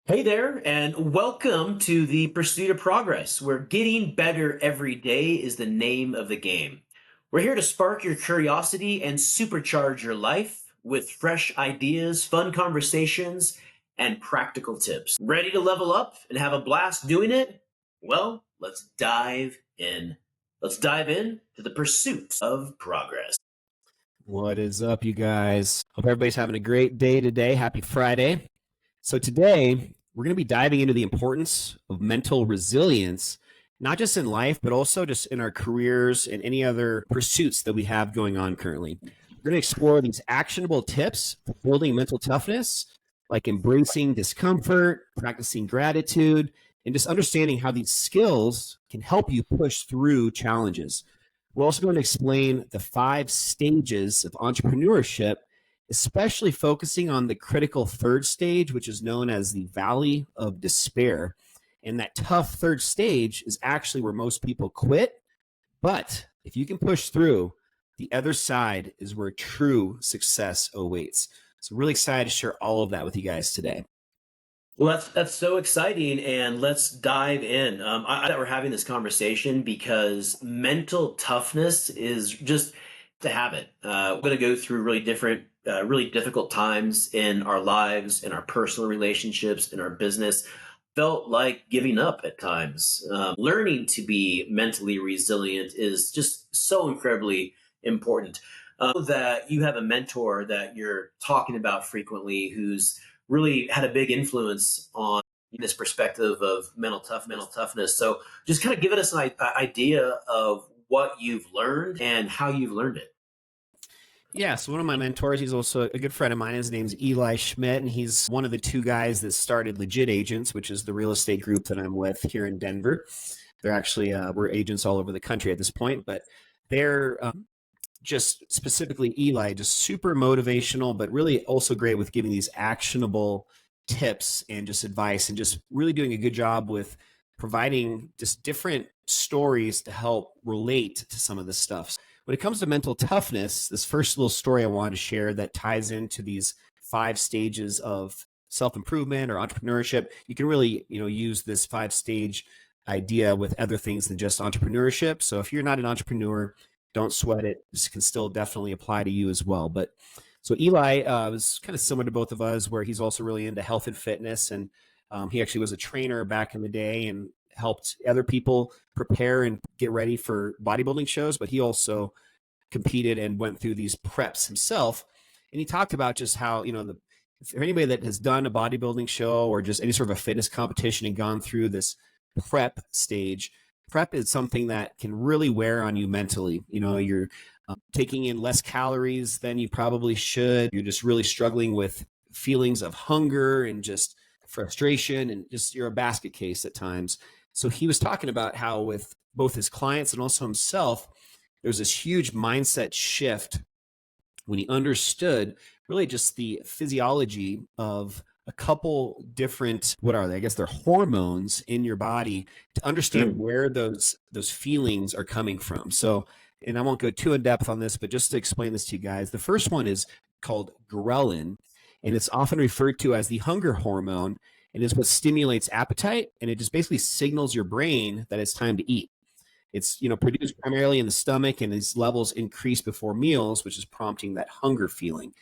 Hey there, and welcome to the Pursuit of Progress, where getting better every day is the name of the game. We're here to spark your curiosity and supercharge your life with fresh ideas, fun conversations, and practical tips. Ready to level up and have a blast doing it? Well, let's dive in. Let's dive in to the pursuit of progress. What is up, you guys? Hope everybody's having a great day today. Happy Friday. So, today we're going to be diving into the importance of mental resilience, not just in life, but also just in our careers and any other pursuits that we have going on currently. We're going to explore these actionable tips for building mental toughness, like embracing discomfort, practicing gratitude, and just understanding how these skills can help you push through challenges. We're also going to explain the 5 stages of entrepreneurship, especially focusing on the critical third stage, which is known as the valley of despair. And that tough third stage is actually where most people quit. But if you can push through, the other side is where true success awaits. So, really excited to share all of that with you guys today. Well, that's so exciting, and let's dive in. That we're having this conversation because mental toughness is just a habit. We're going to go through really difficult times in our lives, in our personal relationships, in our business. Felt like giving up at times. Learning to be mentally resilient is just so incredibly important. That you have a mentor that you're talking about frequently who's really had a big influence on this perspective of mental toughness. So just kind of giving us an idea of what you've learned and how you've learned it. Yeah, so one of my mentors, he's also a good friend of mine. His name's Eli Schmidt, and he's one of the 2 guys that started Legit Agents, which is the real estate group that I'm with here in Denver. They're actually, we're agents all over the country at this point, but they're just specifically Eli, just super motivational, but really also great with giving these actionable tips and just advice and just really doing a good job with providing just different stories to help relate to some of this stuff. When it comes to mental toughness, this first little story I wanted to share that ties into these 5 stages of self-improvement or entrepreneurship, you can really, use this 5 stage idea with other things than just entrepreneurship. So if you're not an entrepreneur, don't sweat it. This can still definitely apply to you as well. But so Eli was kind of similar to both of us, where he's also really into health and fitness, and he actually was a trainer back in the day and helped other people prepare and get ready for bodybuilding shows. But he also competed and went through these preps himself. And he talked about just how, for anybody that has done a bodybuilding show or just any sort of a fitness competition and gone through this prep stage, prep is something that can really wear on you mentally. You're taking in less calories than you probably should. You're just really struggling with feelings of hunger and just frustration, and just you're a basket case at times. So he was talking about how with both his clients and also himself, there's this huge mindset shift when he understood really just the physiology of a couple different, what are they? I guess they're hormones in your body, to understand Mm. where those feelings are coming from. So, and I won't go too in depth on this, but just to explain this to you guys, the first one is called ghrelin, and it's often referred to as the hunger hormone. And is what stimulates appetite, and it just basically signals your brain that it's time to eat. It's produced primarily in the stomach, and these levels increase before meals, which is prompting that hunger feeling.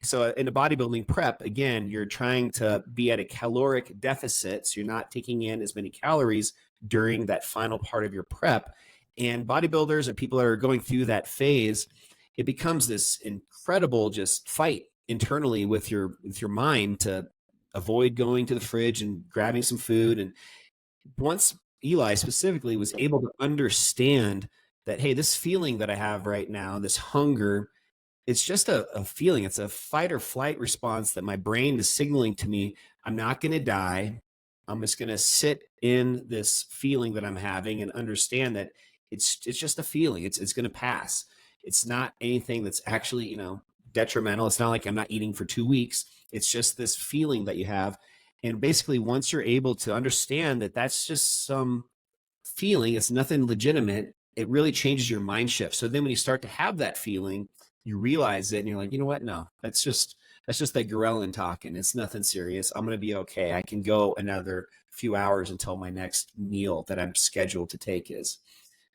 So in a bodybuilding prep, again, you're trying to be at a caloric deficit, so you're not taking in as many calories during that final part of your prep. And bodybuilders and people that are going through that phase, it becomes this incredible just fight internally with your mind to avoid going to the fridge and grabbing some food. And once Eli specifically was able to understand that, hey, this feeling that I have right now, this hunger, it's just a feeling. It's a fight or flight response that my brain is signaling to me, I'm not going to die. I'm just going to sit in this feeling that I'm having and understand that it's just a feeling. It's going to pass. It's not anything that's actually, detrimental. It's not like I'm not eating for 2 weeks. It's just this feeling that you have. And basically, once you're able to understand that that's just some feeling, it's nothing legitimate, it really changes your mind shift. So then when you start to have that feeling, you realize it and you're like, you know what? No, that's just That's just that ghrelin talking. It's nothing serious. I'm going to be okay. I can go another few hours until my next meal that I'm scheduled to take is.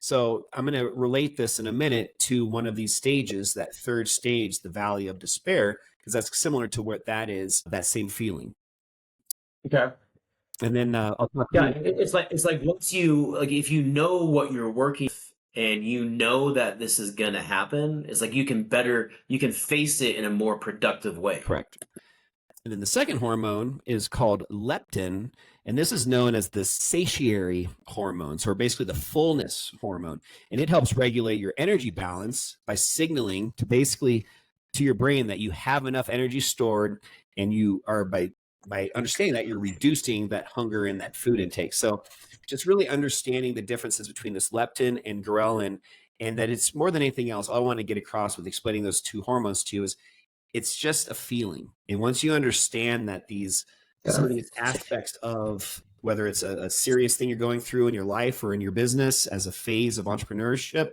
So I'm going to relate this in a minute to one of these stages, that third stage, the valley of despair, because that's similar to what that is, that same feeling. Okay. And then I'll talk Yeah, through. it's like once you like if you know what you're working with and you know that this is gonna happen, it's like you can face it in a more productive way. Correct. And then the second hormone is called leptin, and this is known as the satiety hormone, so basically the fullness hormone. And it helps regulate your energy balance by signaling to basically to your brain that you have enough energy stored, and you are by understanding that you're reducing that hunger and that food intake. So just really understanding the differences between this leptin and ghrelin, and that it's more than anything else. All I want to get across with explaining those two hormones to you is it's just a feeling. And once you understand that some of these aspects of whether it's a serious thing you're going through in your life or in your business as a phase of entrepreneurship,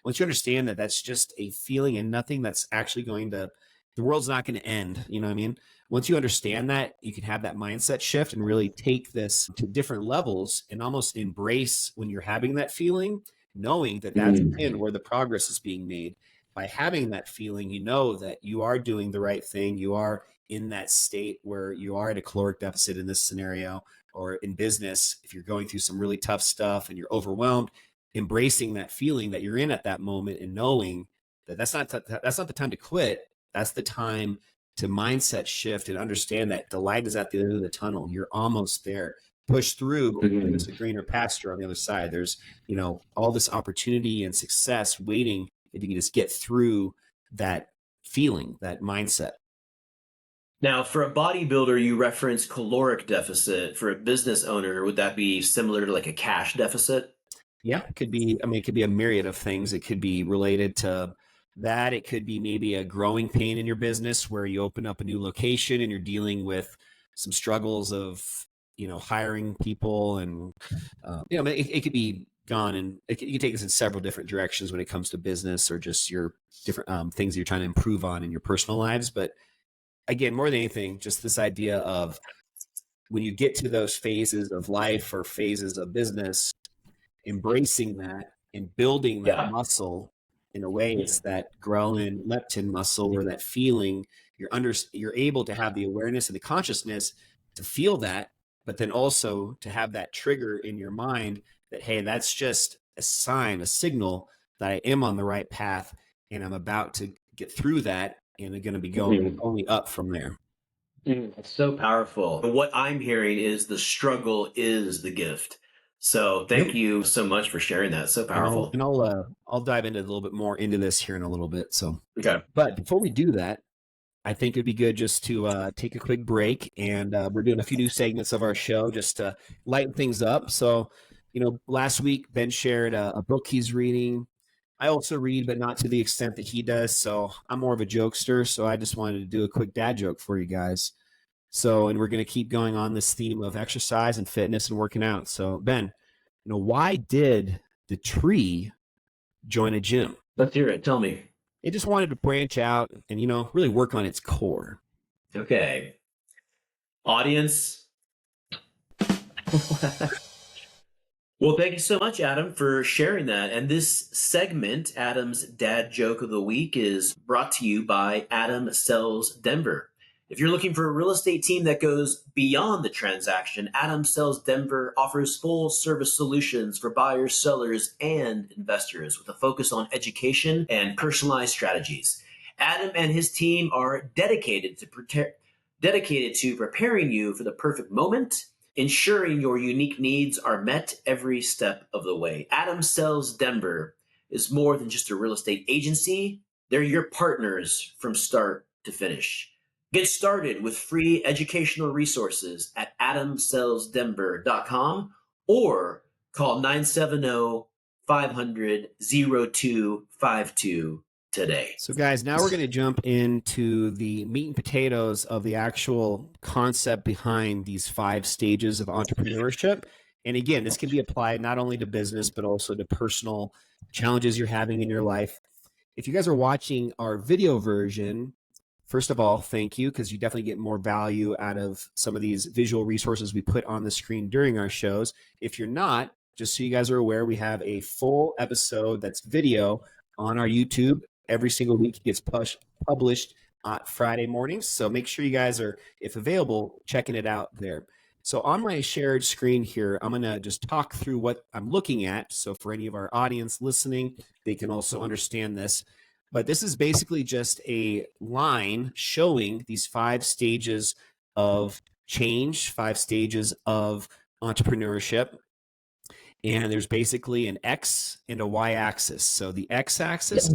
once you understand that that's just a feeling and nothing that's actually the world's not going to end. You know what I mean? Once you understand that, you can have that mindset shift and really take this to different levels and almost embrace when you're having that feeling, knowing that that's where the progress is being made. By having that feeling, you know that you are doing the right thing. You are in that state where you are at a caloric deficit in this scenario, or in business, if you're going through some really tough stuff and you're overwhelmed, embracing that feeling that you're in at that moment and knowing that that's not the time to quit. That's the time to mindset shift and understand that the light is at the end of the tunnel. You're almost there. Push through. There's a greener pasture on the other side. There's, all this opportunity and success waiting if you can just get through that feeling, that mindset. Now, for a bodybuilder, you reference caloric deficit. For a business owner, would that be similar to like a cash deficit? Yeah, it could be. I mean, it could be a myriad of things. It could be related to that. It could be maybe a growing pain in your business where you open up a new location and you're dealing with some struggles of, hiring people. And, it could be gone, and you can take us in several different directions when it comes to business or just your different things that you're trying to improve on in your personal lives. But again, more than anything, just this idea of when you get to those phases of life or phases of business, embracing that and building that muscle in a way. It's that ghrelin leptin muscle where that feeling you're able to have the awareness and the consciousness to feel that, but then also to have that trigger in your mind that, hey, that's just a sign, a signal that I am on the right path and I'm about to get through that and I'm going to be going only up from there. It's so powerful. What I'm hearing is the struggle is the gift. So thank you so much for sharing that. So powerful. And I'll dive into a little bit more into this here in a little bit. So, okay. But before we do that, I think it'd be good just to take a quick break, and we're doing a few new segments of our show just to lighten things up. So, last week Ben shared a book he's reading. I also read, but not to the extent that he does. So I'm more of a jokester. So I just wanted to do a quick dad joke for you guys. So, and we're going to keep going on this theme of exercise and fitness and working out. So Ben, why did the tree join a gym? Let's hear it. Tell me. It just wanted to branch out and, really work on its core. Okay. Audience. Well, thank you so much, Adam, for sharing that. And this segment, Adam's Dad Joke of the Week, is brought to you by Adam Sells Denver. If you're looking for a real estate team that goes beyond the transaction, Adam Sells Denver offers full service solutions for buyers, sellers, and investors with a focus on education and personalized strategies. Adam and his team are dedicated to preparing you for the perfect moment, ensuring your unique needs are met every step of the way. Adam Sells Denver is more than just a real estate agency. They're your partners from start to finish. Get started with free educational resources at adamsellsdenver.com or call 970-500-0252 today. So guys, now we're going to jump into the meat and potatoes of the actual concept behind these 5 stages of entrepreneurship. And again, this can be applied not only to business, but also to personal challenges you're having in your life. If you guys are watching our video version, first of all, thank you, because you definitely get more value out of some of these visual resources we put on the screen during our shows. If you're not, just so you guys are aware, we have a full episode that's video on our YouTube. Every single week it gets published on Friday mornings. So make sure you guys are, if available, checking it out there. So on my shared screen here, I'm going to just talk through what I'm looking at. So for any of our audience listening, they can also understand this. But this is basically just a line showing these 5 stages of change, 5 stages of entrepreneurship. And there's basically an X and a Y axis. So the X axis,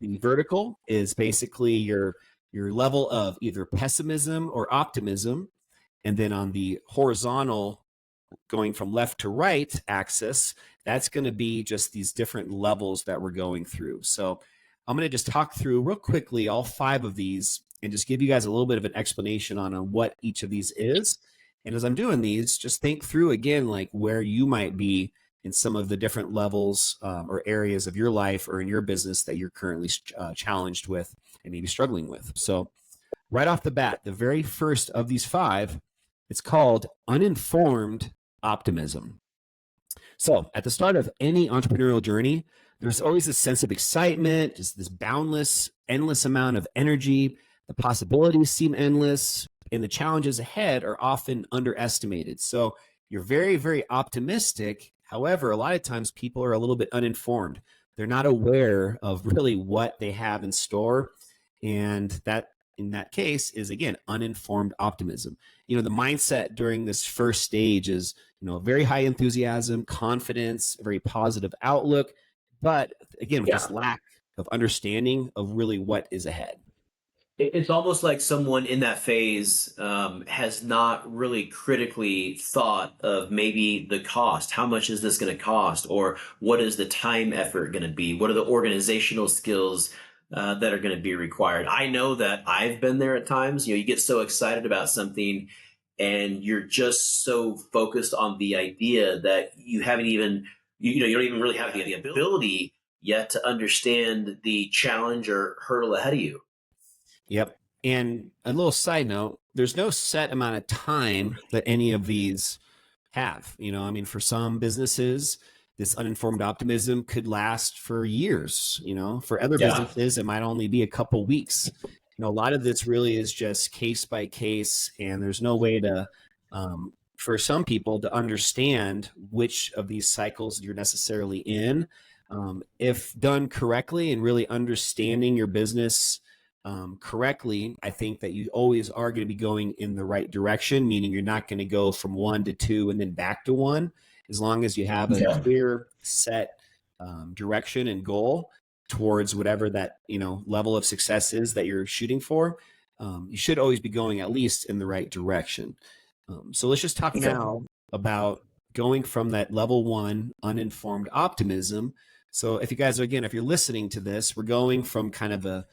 the vertical, is basically your level of either pessimism or optimism. And then on the horizontal, going from left to right axis, that's going to be just these different levels that we're going through. So I'm going to just talk through real quickly all 5 of these and just give you guys a little bit of an explanation on what each of these is. And as I'm doing these, just think through again, like where you might be in some of the different levels or areas of your life or in your business that you're currently challenged with and maybe struggling with. So right off the bat, the very first of these 5, it's called uninformed optimism. So at the start of any entrepreneurial journey, there's always this sense of excitement, just this boundless, endless amount of energy. The possibilities seem endless, and the challenges ahead are often underestimated. So you're very, very optimistic. However, a lot of times people are a little bit uninformed. They're not aware of really what they have in store. And that, in that case, is again uninformed optimism. The mindset during this first stage is very high enthusiasm, confidence, very positive outlook, but again with this lack of understanding of really what is ahead. It's almost like someone in that phase has not really critically thought of maybe the cost. How much is this going to cost? Or what is the time effort going to be? What are the organizational skills that are going to be required? I know that I've been there at times. You get so excited about something and you're just so focused on the idea that you haven't even, you don't even really have the ability yet to understand the challenge or hurdle ahead of you. Yep. And a little side note, there's no set amount of time that any of these have. For some businesses, this uninformed optimism could last for years. For other businesses, it might only be a couple weeks. A lot of this really is just case by case, and there's no way to, for some people, to understand which of these cycles you're necessarily in. If done correctly and really understanding your business correctly, I think that you always are going to be going in the right direction, meaning you're not going to go from 1 to 2 and then back to 1. As long as you have a clear set direction and goal towards whatever that level of success is that you're shooting for, you should always be going at least in the right direction. So let's just talk now about going from that level 1 uninformed optimism. So if you guys are, again, if you're listening to this, we're going from kind of a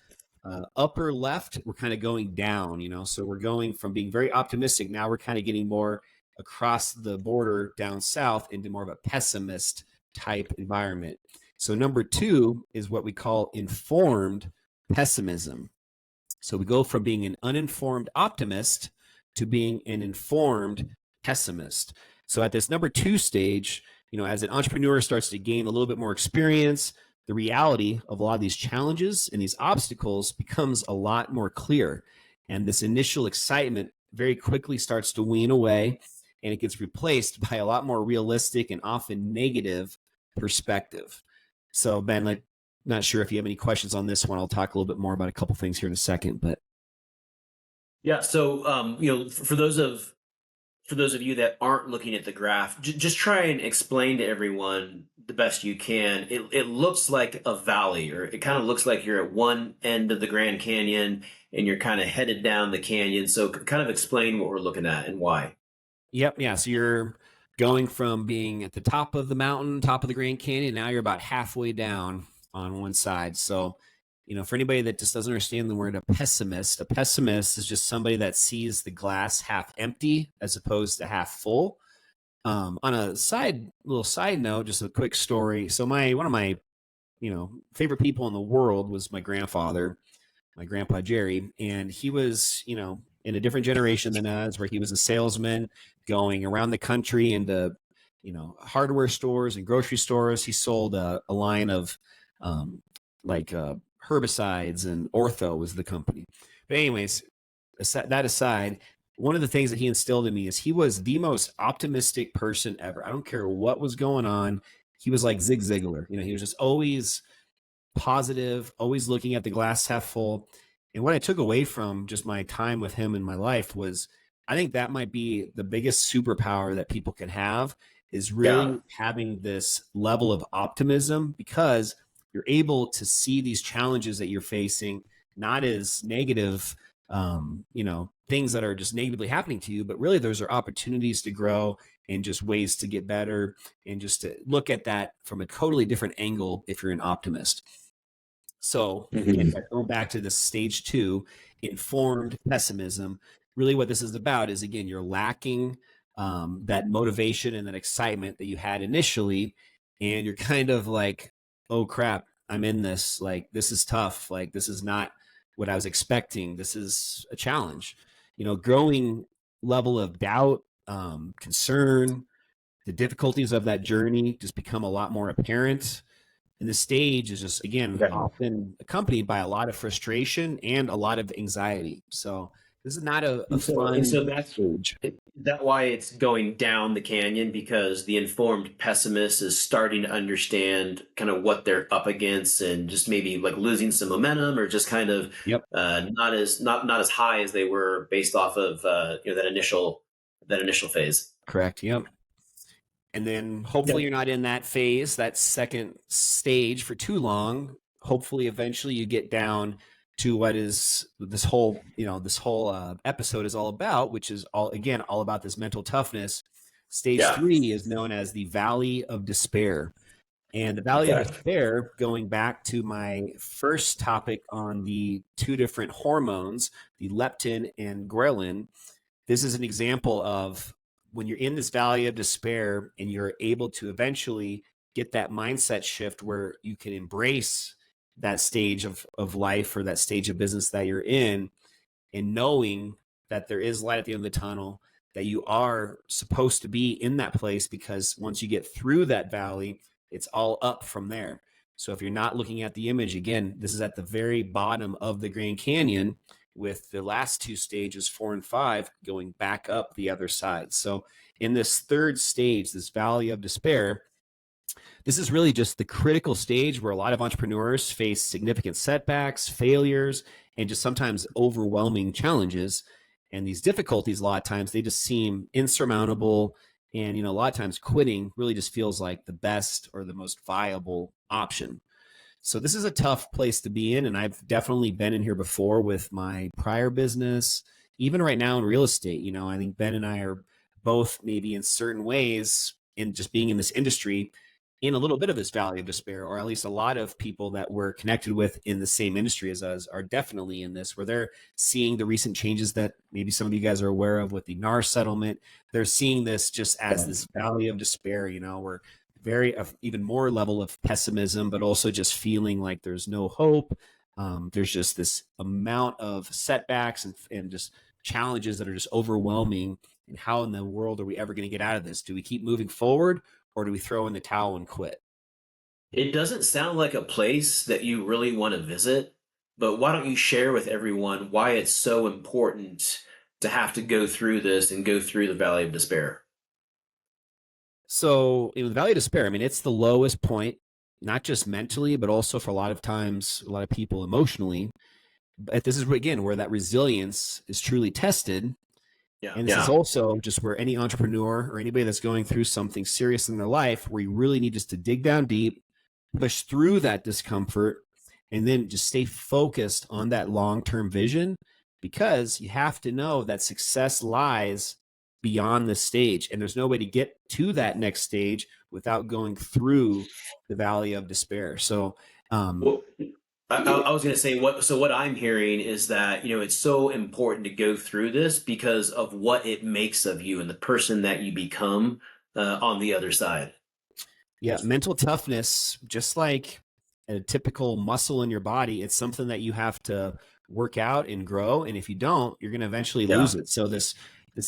upper left, we're kind of going down, so we're going from being very optimistic. Now we're kind of getting more across the border down south into more of a pessimist type environment. So number 2 is what we call informed pessimism. So we go from being an uninformed optimist to being an informed pessimist. So at this number 2 stage, as an entrepreneur starts to gain a little bit more experience, the reality of a lot of these challenges and these obstacles becomes a lot more clear. And this initial excitement very quickly starts to wean away, and it gets replaced by a lot more realistic and often negative perspective. So Ben, not sure if you have any questions on this one. I'll talk a little bit more about a couple things here in a second, but Yeah. So, for those of you that aren't looking at the graph, just try and explain to everyone the best you can. It looks like a valley, or it kind of looks like you're at one end of the Grand Canyon and you're kind of headed down the canyon. So kind of explain what we're looking at and why. Yep. Yeah. So you're going from being at the top of the mountain, top of the Grand Canyon. Now you're about halfway down on one side. So, for anybody that just doesn't understand the word a pessimist is just somebody that sees the glass half empty as opposed to half full. On a little side note, just a quick story. So one of my, favorite people in the world was my grandfather. my grandpa Jerry, and he was, in a different generation than us, where he was a salesman going around the country into, hardware stores and grocery stores. He sold a line of um, like herbicides, and Ortho was the company. But anyways, that aside, one of the things that he instilled in me is he was the most optimistic person ever. I don't care what was going on. He was like Zig Ziglar. He was just always positive, always looking at the glass half full. And what I took away from just my time with him in my life was, I think that might be the biggest superpower that people can have, is Yeah. really having this level of optimism, because you're able to see these challenges that you're facing not as negative, things that are just negatively happening to you, but really those are opportunities to grow and just ways to get better, and just to look at that from a totally different angle if you're an optimist. So again, Mhm. going back to the stage 2, informed pessimism, really what this is about is, again, you're lacking that motivation and that excitement that you had initially, and you're kind of like, oh crap, I'm in this. Like, this is tough. Like, this is not what I was expecting. This is a challenge. Growing level of doubt, concern, the difficulties of that journey just become a lot more apparent. And the stage is just, again, Okay. often accompanied by a lot of frustration and a lot of anxiety. So this is not a And so fun that's stage. that why it's going down the canyon, because the informed pessimist is starting to understand kind of what they're up against, and just maybe like losing some momentum, or just kind of Yep. not as high as they were based off of that initial phase. Correct. Yep. And then Yeah. hopefully you're not in that phase, that second stage, for too long. Hopefully eventually you get down to what is this whole episode is all about, which is all about this mental toughness. Stage Yeah. 3 is known as the Valley of Despair. And the Valley of Okay. Despair, going back to my first topic on the two different hormones, the leptin and ghrelin, this is an example of when you're in this valley of despair and you're able to eventually get that mindset shift where you can embrace that stage of life, or that stage of business that you're in, and knowing that there is light at the end of the tunnel, that you are supposed to be in that place, because once you get through that valley, it's all up from there. So if you're not looking at the image, again, this is at the very bottom of the Grand Canyon, with the last two stages, 4 and 5, going back up the other side. So in this third stage, this valley of despair, this is really just the critical stage where a lot of entrepreneurs face significant setbacks, failures, and just sometimes overwhelming challenges. And these difficulties, a lot of times, they just seem insurmountable. And, a lot of times quitting really just feels like the best or the most viable option. So this is a tough place to be in. And I've definitely been in here before with my prior business, even right now in real estate. I think Ben and I are both, maybe in certain ways, in just being in this industry, in a little bit of this valley of despair, or at least a lot of people that we're connected with in the same industry as us are definitely in this, where they're seeing the recent changes that maybe some of you guys are aware of with the NAR settlement. They're seeing this just as this valley of despair, where very even more level of pessimism, but also just feeling like there's no hope. There's just this amount of setbacks and just challenges that are just overwhelming. And how in the world are we ever going to get out of this? Do we keep moving forward, or do we throw in the towel and quit? It doesn't sound like a place that you really want to visit, but why don't you share with everyone why it's so important to have to go through this and go through the valley of despair? So, the valley of despair, I mean, it's the lowest point, not just mentally, but also for a lot of times, a lot of people emotionally. But this is, again, where that resilience is truly tested. Yeah. And this is Yeah. also just where any entrepreneur or anybody that's going through something serious in their life, where you really need just to dig down deep, push through that discomfort, and then just stay focused on that long-term vision, because you have to know that success lies beyond this stage, and there's no way to get to that next stage without going through the valley of despair. So um Well, I was going to say what I'm hearing is that, it's so important to go through this because of what it makes of you and the person that you become on the other side. yeah, mental toughness, just like a typical muscle in your body, it's something that you have to work out and grow. And if you don't, you're going to eventually Yeah. lose it. So this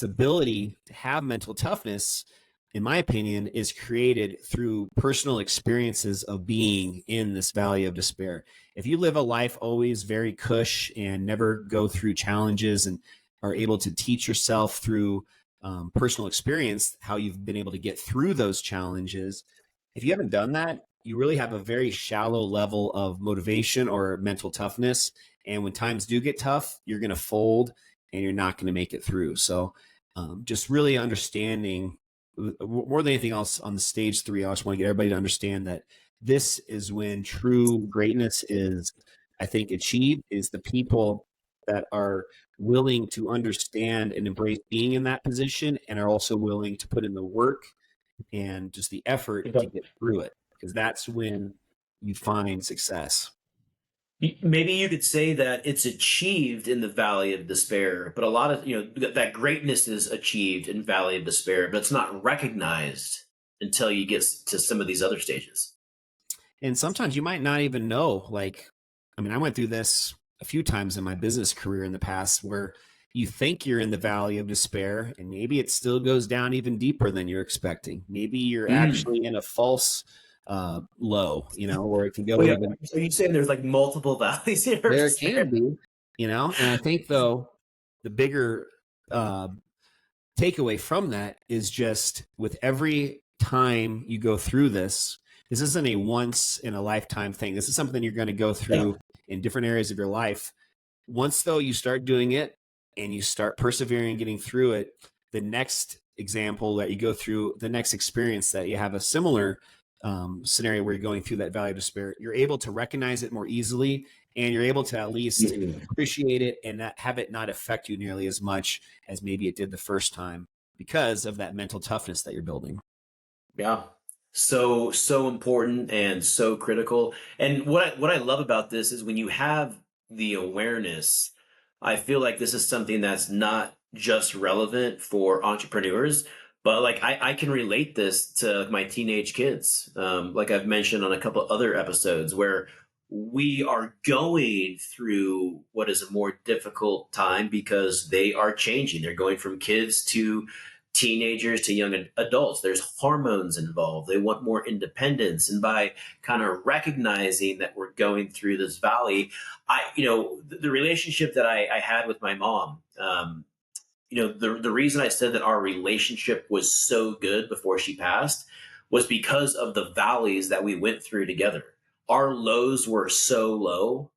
ability to have mental toughness, in my opinion, is created through personal experiences of being in this valley of despair. If you live a life always very cush and never go through challenges and are able to teach yourself through personal experience how you've been able to get through those challenges, if you haven't done that, you really have a very shallow level of motivation or mental toughness. And when times do get tough, you're going to fold and you're not going to make it through. So just really understanding more than anything else on the stage 3, I just want to get everybody to understand that this is when true greatness is, I think, achieved, is the people that are willing to understand and embrace being in that position and are also willing to put in the work and just the effort to get through it, because that's when you find success. Maybe you could say that it's achieved in the Valley of Despair, but a lot of, that greatness is achieved in Valley of Despair, but it's not recognized until you get to some of these other stages. And sometimes you might not even know, like, I mean, I went through this a few times in my business career in the past where you think you're in the valley of despair and maybe it still goes down even deeper than you're expecting. Maybe you're actually in a false low, or it can go Well, yeah. even. So you're saying there's like multiple valleys here of There despair? can be, and I think though the bigger takeaway from that is just with every time you go through this isn't a once in a lifetime thing. This is something you're going to go through in different areas of your life. Once though you start doing it and you start persevering and getting through it, the next example that you go through, the next experience that you have a similar scenario where you're going through that valley of despair, you're able to recognize it more easily and you're able to at least appreciate it and not have it not affect you nearly as much as maybe it did the first time because of that mental toughness that you're building. Yeah. So important and so critical. And what I love about this is when you have the awareness, I feel like this is something that's not just relevant for entrepreneurs, but like I can relate this to my teenage kids. Like I've mentioned on a couple other episodes where we are going through what is a more difficult time because they are changing. They're going from kids to teenagers to young adults. There's hormones involved. They want more independence. And by kind of recognizing that we're going through this valley, the relationship that I had with my mom, the reason I said that our relationship was so good before she passed was because of the valleys that we went through together. Our lows were so low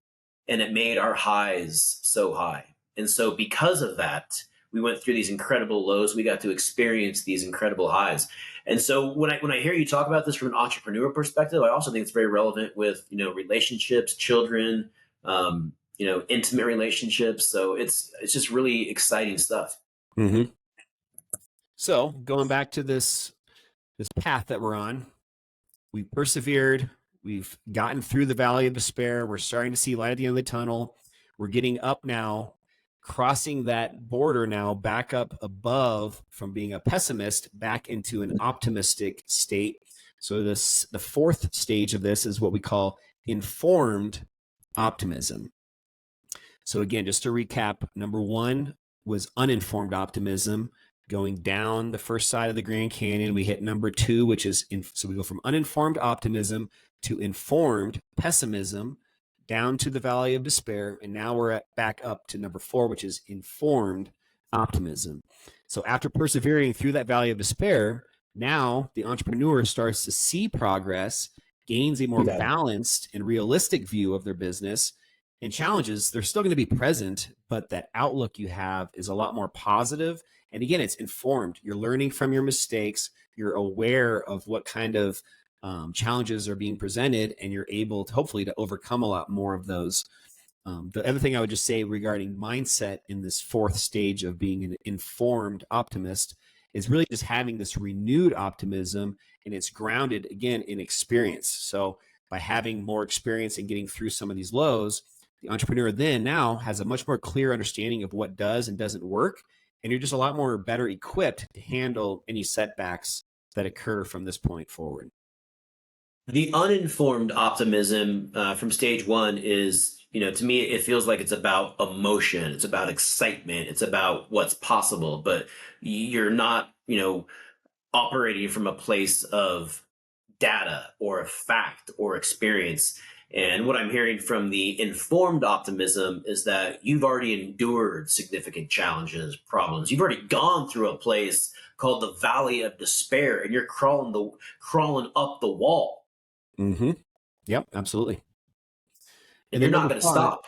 and it made our highs so high. And so because of that, we went through these incredible lows. We got to experience these incredible highs. And so when I hear you talk about this from an entrepreneur perspective, I also think it's very relevant with, relationships, children, intimate relationships. So it's just really exciting stuff. Mm-hmm. So going back to this path that we're on, we've persevered. We've gotten through the valley of despair. We're starting to see light at the end of the tunnel. We're getting up now, crossing that border now back up above from being a pessimist back into an optimistic state. So the fourth stage of this is what we call informed optimism. So again, just to recap, number 1 was uninformed optimism. Going down the first side of the Grand Canyon, we hit number 2, which is so we go from uninformed optimism to informed pessimism, down to the valley of despair, and now we're back up to number 4, which is informed optimism. So after persevering through that valley of despair, now the entrepreneur starts to see progress, gains a more balanced and realistic view of their business. And challenges, they're still going to be present, but that outlook you have is a lot more positive. And again, it's informed. You're learning from your mistakes. You're aware of what kind of challenges are being presented, and you're able to hopefully to overcome a lot more of those. The other thing I would just say regarding mindset in this fourth stage of being an informed optimist is really just having this renewed optimism, and it's grounded again in experience. So by having more experience and getting through some of these lows, the entrepreneur then now has a much more clear understanding of what does and doesn't work. And you're just a lot more better equipped to handle any setbacks that occur from this point forward. The uninformed optimism from stage 1 is to me, it feels like it's about emotion, it's about excitement, it's about what's possible, but you're not, operating from a place of data or a fact or experience. And what I'm hearing from the informed optimism is that you've already endured significant challenges, problems. You've already gone through a place called the valley of despair, and you're crawling up the wall, Mm-hmm. Yep, absolutely. and And you're then not number going to five, stop.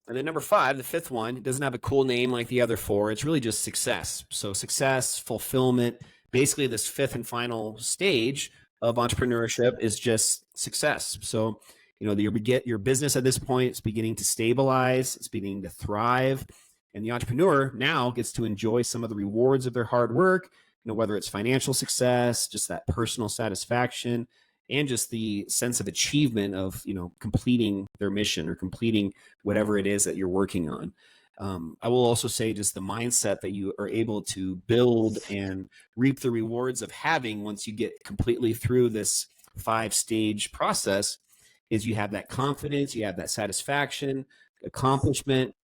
number five, the fifth one, it doesn't have a cool name like the other four. It's really just success. So success, fulfillment, basically this fifth and final stage of entrepreneurship is just success. So, your business at this point is beginning to stabilize, it's beginning to thrive. And the entrepreneur now gets to enjoy some of the rewards of their hard work, whether it's financial success, just that personal satisfaction, and just the sense of achievement of, completing their mission or completing whatever it is that you're working on. I will also say just the mindset that you are able to build and reap the rewards of having once you get completely through this 5-stage process is you have that confidence, you have that satisfaction, accomplishment.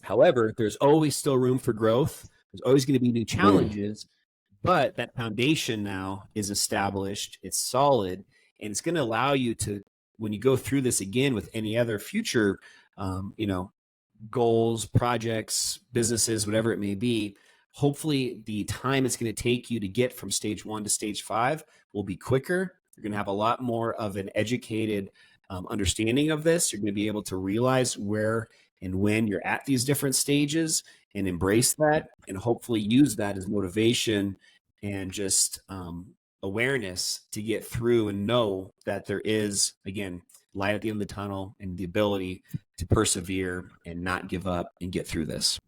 However, there's always still room for growth. There's always going to be new Mm. challenges, but that foundation now is established, it's solid, and it's going to allow you to, when you go through this again with any other future, um, you know, goals, projects, businesses, whatever it may be, hopefully the time it's going to take you to get from stage 1 to stage 5 will be quicker. You're going to have a lot more of an educated understanding of this. You're going to be able to realize where and when you're at these different stages and embrace that, and hopefully use that as motivation and just awareness to get through and know that there is, again, light at the end of the tunnel and the ability to persevere and not give up and get through this.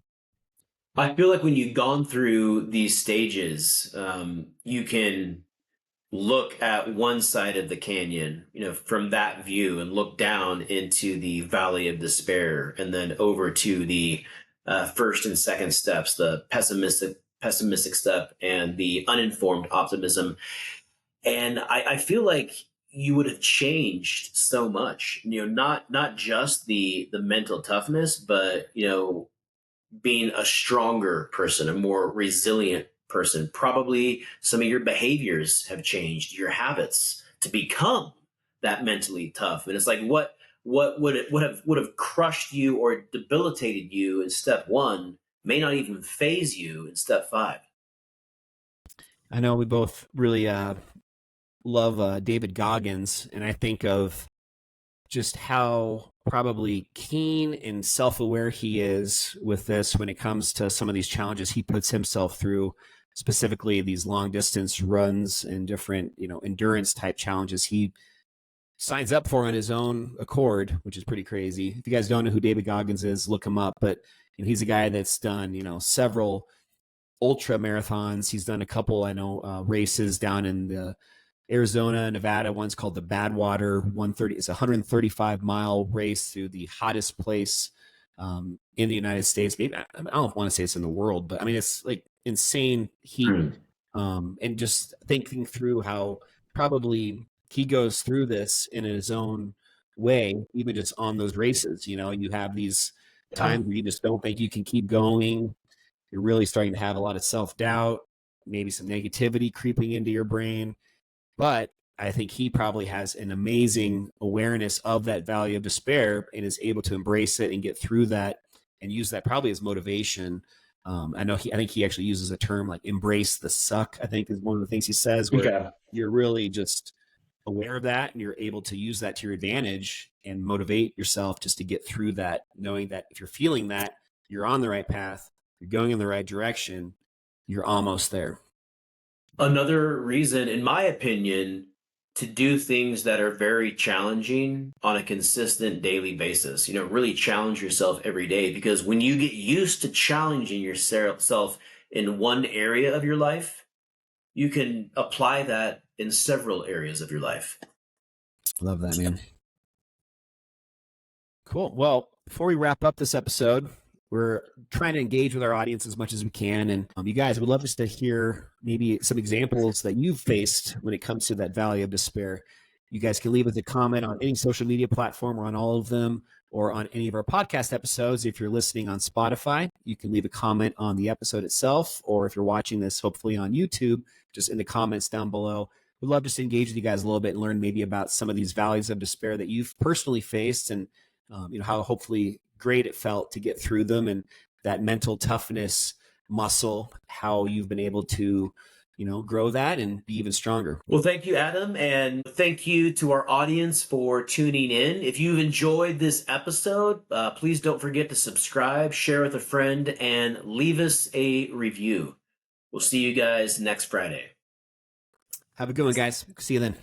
I feel like when you've gone through these stages, you can look at one side of the canyon, from that view and look down into the valley of despair and then over to the first and second steps, the pessimistic step and the uninformed optimism. And I feel like you would have changed so much, not just the mental toughness, but, being a stronger person, a more resilient person. Probably some of your behaviors have changed, your habits to become that mentally tough. And it's like what would have crushed you or debilitated you in step one may not even phase you in step five. I know we both really love David Goggins, and I think of just how probably keen and self-aware he is with this when it comes to some of these challenges he puts himself through, specifically these long distance runs and different, endurance type challenges he signs up for on his own accord, which is pretty crazy. If you guys don't know who David Goggins is, look him up. But he's a guy that's done, several ultra marathons. He's done a couple, I know, races down in the Arizona, Nevada. One's called the Badwater 130. It's a 135-mile race through the hottest place in the United States. Maybe I don't want to say it's in the world, but I mean it's like insane heat. Mm. And just thinking through how probably he goes through this in his own way, even just on those races. You have these Yeah. times where you just don't think you can keep going. You're really starting to have a lot of self-doubt, maybe some negativity creeping into your brain. But I think he probably has an amazing awareness of that valley of despair and is able to embrace it and get through that and use that probably as motivation. I think he actually uses a term like embrace the suck, I think is one of the things he says, where Okay. you're really just aware of that and you're able to use that to your advantage and motivate yourself just to get through that, knowing that if you're feeling that, you're on the right path, you're going in the right direction, you're almost there. Another reason, in my opinion, to do things that are very challenging on a consistent daily basis, really challenge yourself every day. Because when you get used to challenging yourself in one area of your life, you can apply that in several areas of your life. Love that, man. Cool. Well, before we wrap up this episode, we're trying to engage with our audience as much as we can. And you guys would love just to hear maybe some examples that you've faced when it comes to that valley of despair. You guys can leave us a comment on any social media platform or on all of them, or on any of our podcast episodes. If you're listening on Spotify, you can leave a comment on the episode itself, or if you're watching this hopefully on YouTube, just in the comments down below. We'd love just to engage with you guys a little bit and learn maybe about some of these valleys of despair that you've personally faced, and how hopefully great it felt to get through them, and that mental toughness muscle, how you've been able to grow that and be even stronger. Well, thank you, Adam, and thank you to our audience for tuning in. If you've enjoyed this episode, please don't forget to subscribe, share with a friend, and leave us a review. We'll see you guys next Friday. Have a good one, guys. See you then.